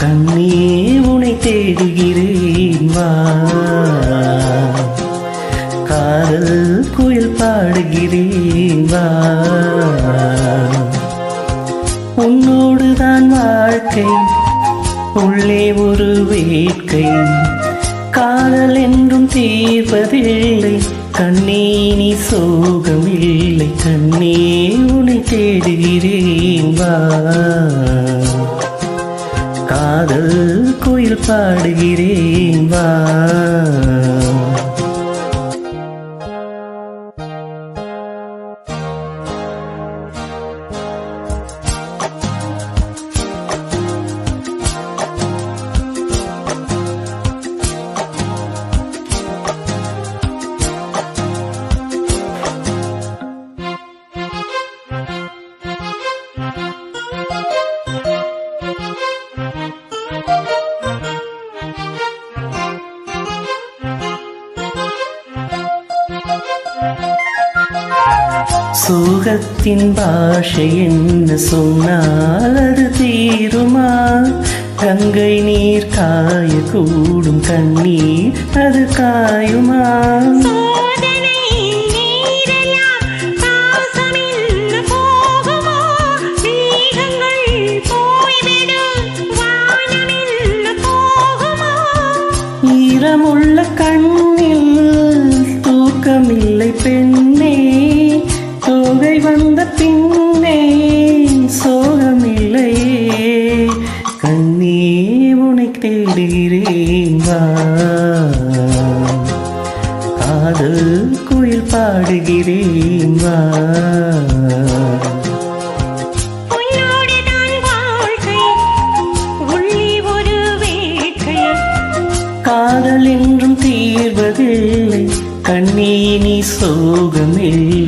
கண்ணே உனை தேடுகிறேன் வா, காதல் குயில் பாடுகிறேன் வா. உன்னோடுதான் வாழ்க்கை, உள்ளே ஒரு வேட்கை, காதல் என்றும் தீர்வதில்லை, கண்ணே நீ சோகமில்லை. கண்ணே உனை தேடுகிறேன் வா, காதல் குயில் பாடுகிறேன் வா. சோகத்தின் பாஷை என்ன சொன்னால் அது தீருமா? கங்கை நீர் காய கூடும், கண்ணீர் அது காயுமா? ஈரமுள்ள கண்ணில் தூக்கமில்லை பெண்ணே, தோகை வந்த பின்னே சோகமில்லையே. கண்ணே உனை தேடுகிறேன் வா, காதல் குயில் பாடுகிறேன் வா. காதல் என்றும் தீர்வதில்லை, கண்ணே நீ சோகமில்லை.